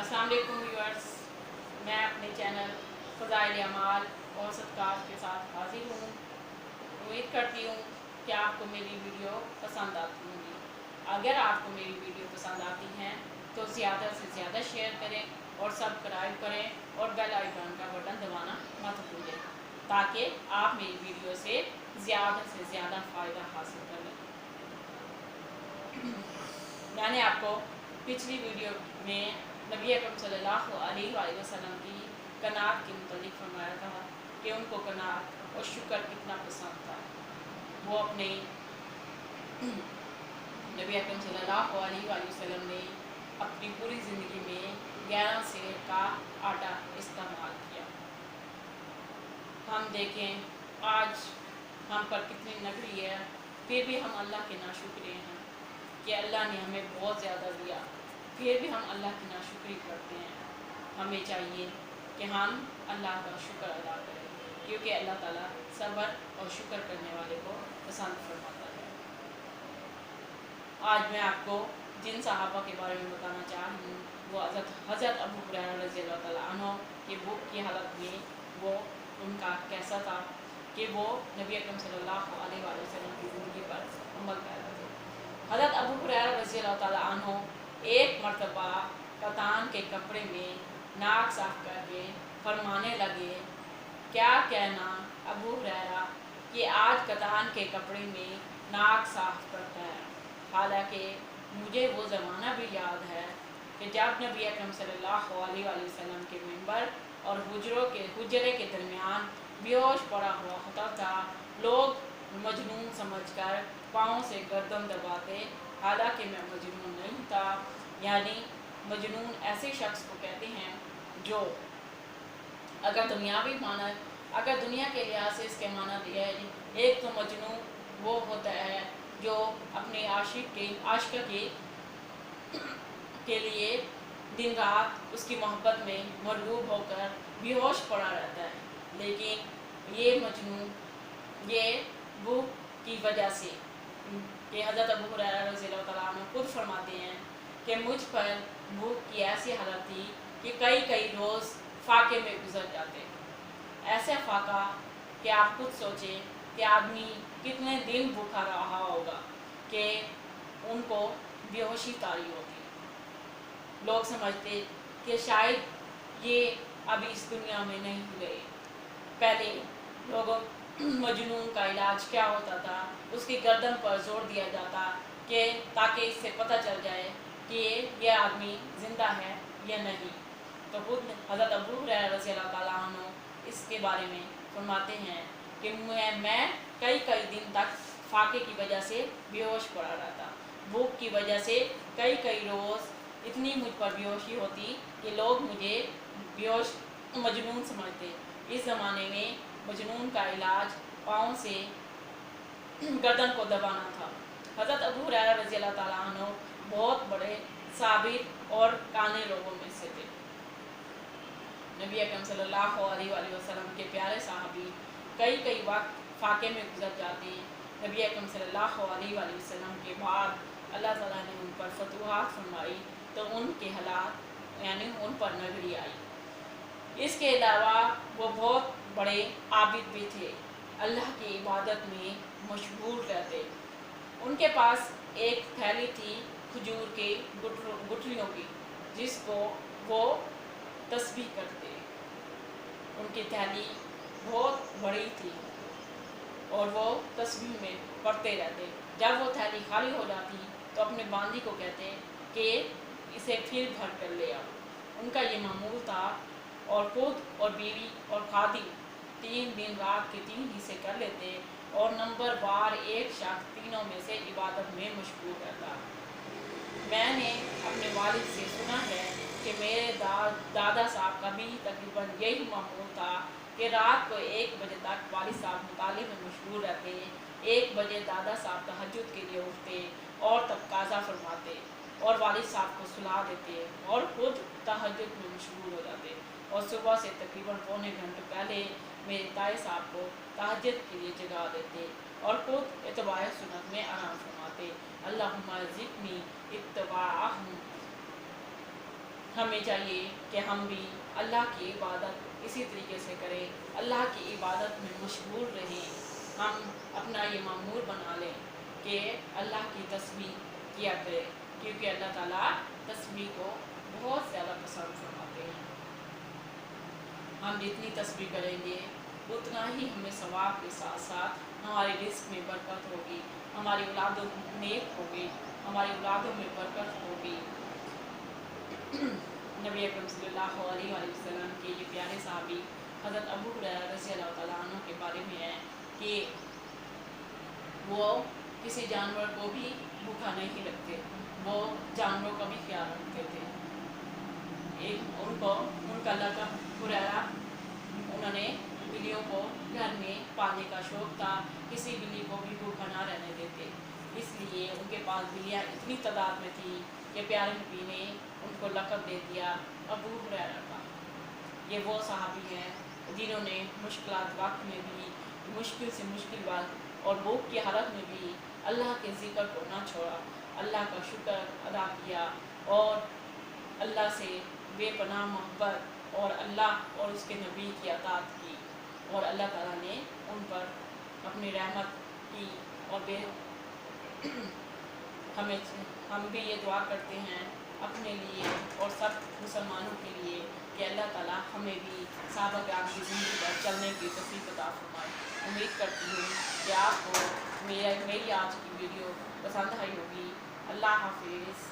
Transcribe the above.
अस्सलाम वालेकुम व्यूअर्स, मैं अपने चैनल फ़ज़ाइल अमाल और सदक़ात के साथ हाज़िर हूँ। उम्मीद करती हूँ कि आपको मेरी वीडियो पसंद आती होंगी। अगर आपको मेरी वीडियो पसंद आती हैं तो ज़्यादा से ज़्यादा शेयर करें और सब्सक्राइब करें और बेल आइकन का बटन दबाना मत भूलें ताकि आप मेरी वीडियो से ज़्यादा फ़ायदा हासिल कर लें। मैंने आपको पिछली वीडियो में नबी अकरम सल्लल्लाहु अलैहि वसल्लम की कनात के मुतालिक फरमाया था कि उनको कनात और शुक्र कितना पसंद था। वो अपने नबी अकरम सल्लल्लाहु अलैहि वसल्लम ने अपनी पूरी ज़िंदगी में 11 सेर का आटा इस्तेमाल किया। हम देखें आज हम पर कितनी नगरी है, फिर भी हम अल्लाह के नाशुक्रे हैं कि अल्लाह ने हमें बहुत ज़्यादा दिया, फिर भी हम अल्लाह की नाशुक्री करते हैं। हमें चाहिए कि हम अल्लाह का शुक्र अदा करें क्योंकि अल्लाह ताला सब्र और शुक्र करने वाले को पसंद फरमाता है। आज मैं आपको जिन सहाबा के बारे में बताना चाह रही हूँ वो हज़रत अबू हुरैरा रज़ियल्लाहु ताला अन्हु की भूख की हालत में वो उनका कैसा था कि वो नबी अकरम सल्लल्लाहु अलैहि वसल्लम की ज़िंदगी पर अमल कर रहे थे। हज़रत अबू हुरैरा रज़ियल्लाहु ताला अन्हु एक मरतबा कतान के कपड़े में नाक साफ करके फरमाने लगे, क्या कहना अबू हुरैरा कि आज कतान के कपड़े में नाक साफ करता है। हालांकि मुझे वो ज़माना भी याद है कि जब नबी अकरम सल्लल्लाहु अलैहि वसल्लम के मिंबर और हुजरे के दरमियान बेहोश पड़ा हुआ होता था, लोग मजनून समझकर पाँव से गर्दन दबाते, हालांकि मैं मजनून नहीं था। यानी मजनून ऐसे शख्स को कहते हैं जो अगर दुनिया के लिहाज से इसके माना दिया है, एक तो मजनून वो होता है जो अपने आशिक के लिए दिन रात उसकी मोहब्बत में मरगूब होकर बेहोश पड़ा रहता है। लेकिन ये मजनून ये भूख की वजह से कि हज़रत अबू हुरैरा रज़ियल्लाहु ताला अन्हु खुद फरमाते हैं कि मुझ पर भूख की ऐसी हालत थी कि कई रोज़ फाके में गुजर जाते। ऐसे फाका कि आप खुद सोचें कि आदमी कितने दिन भूखा रहा होगा कि उनको बेहोशी तारी होती। लोग समझते कि शायद ये अभी इस दुनिया में नहीं गए। पहले लोगों मजनून का इलाज क्या होता था, उसकी गर्दन पर जोर दिया जाता कि ताकि इससे पता चल जाए कि ये आदमी ज़िंदा है या नहीं। तो खुद हज़रत अबू हुरैरा रज़ियल्लाहु ताला अन्हु इसके बारे में फरमाते हैं कि मैं कई दिन तक फाके की वजह से बेहोश पड़ा रहता। भूख की वजह से कई रोज़ इतनी मुझ पर बेहोशी होती कि लोग मुझे बेहोश मजनून समझते। इस ज़माने में मजनून का इलाज पाँव से गर्दन को दबाना था। हज़रत अबू हुरैरा रज़ियल्लाहु ताला अन्हु बहुत बड़े साबिर और काने लोगों में से थे। नबी अकरम सल्लल्लाहु अलैहि वसल्लम के प्यारे साहबी कई वक्त फाके में गुजर जाते। नबी अकरम सल्लल्लाहु अलैहि वसल्लम के बाद अल्लाह ताला ने उन पर फतूहात फरमाई तो उनके हालात यानी उन पर नगरी आई। इसके अलावा वो बहुत बड़े आबिद भी थे, अल्लाह की इबादत में मशगूल रहते। उनके पास एक थैली थी खजूर के गुठलियों की जिसको वो तस्बीह करते। उनकी थैली बहुत बड़ी थी और वो तस्बीह में पढ़ते रहते। जब वो थैली खाली हो जाती तो अपने बांदी को कहते कि इसे फिर भर कर ले आओ। उनका ये मामूल था और खुद और बीवी और खादिम 3 दिन रात के 3 हिस्से कर लेते और नंबर बार एक शख्स तीनों में से इबादत में मशगूल रहता। मैंने अपने वालिद से सुना है कि मेरे दादा साहब का भी तकरीबन यही मामूल था कि रात को 1 बजे तक वालिद साहब मुताले में मशगूल रहते। 1 बजे दादा साहब तहज्जुद के लिए उठते और तकाज़ा फरमाते और वालिद साहब को सुला देते और खुद तहज्जुद में मशगूल हो जाते और सुबह से तकरीबन पौने घंटे पहले मेरे ताए साहब को तहज्जुद के लिए जगा देते और खुद इत्तिबाए सुन्नत में आराम फरमाते। अल्लाहुम्मा ज़िदनी इत्तिबाअहुम। ہمیں چاہیے کہ ہم بھی اللہ کی عبادت اسی طریقے سے کریں، اللہ کی عبادت میں مشغول رہیں، ہم اپنا یہ معمول بنا لیں کہ اللہ کی تسبیح کیا کرے، کیونکہ اللہ تعالیٰ تسبیح کو بہت زیادہ پسند فرماتے ہیں۔ ہم جتنی تسبیح کریں گے اتنا ہی ہمیں ثواب کے ساتھ ساتھ ہمارے رزق میں برکت ہوگی، ہماری اولادوں نیک ہوگی، ہماری اولادوں میں برکت ہوگی۔ نبی اکرم صلی اللہ علیہ وآلہ وسلم کے یہ پیارے صحابی حضرت ابو ہریرہ رضی اللہ تعالیٰ عنہ کے بارے میں ہے کہ وہ کسی جانور کو بھی بھوکا نہیں رکھتے، وہ جانوروں کا بھی خیال رکھتے تھے۔ ان کا لقب ہریرہ، انہوں نے بلیوں کو گھر میں پالنے کا شوق تھا، کسی بلی کو بھی بھوکا نہ رہنے دیتے، اس لیے ان کے پاس بلیاں اتنی تعداد میں تھی کہ پیارے نبی نے ان کو لقب دے دیا ابو ہریرہ کا۔ یہ وہ صحابی ہیں جنہوں نے مشکلات وقت میں بھی، مشکل سے مشکل وقت اور بھوک کی حالت میں بھی اللہ کے ذکر کو نہ چھوڑا، اللہ کا شکر ادا کیا اور اللہ سے بے پناہ محبت اور اللہ اور اس کے نبی کی اطاعت کی، اور اللہ تعالیٰ نے ان پر اپنی رحمت کی۔ اور ہم بھی یہ دعا کرتے ہیں اپنے لیے اور سب مسلمانوں کے لیے کہ اللہ تعالیٰ ہمیں بھی صحابہ کرام کی زندگی پر چلنے کی توفیق عطا فرمائے۔ امید کرتی ہوں کہ آپ کو میری آج کی ویڈیو پسند آئی ہوگی۔ اللہ حافظ۔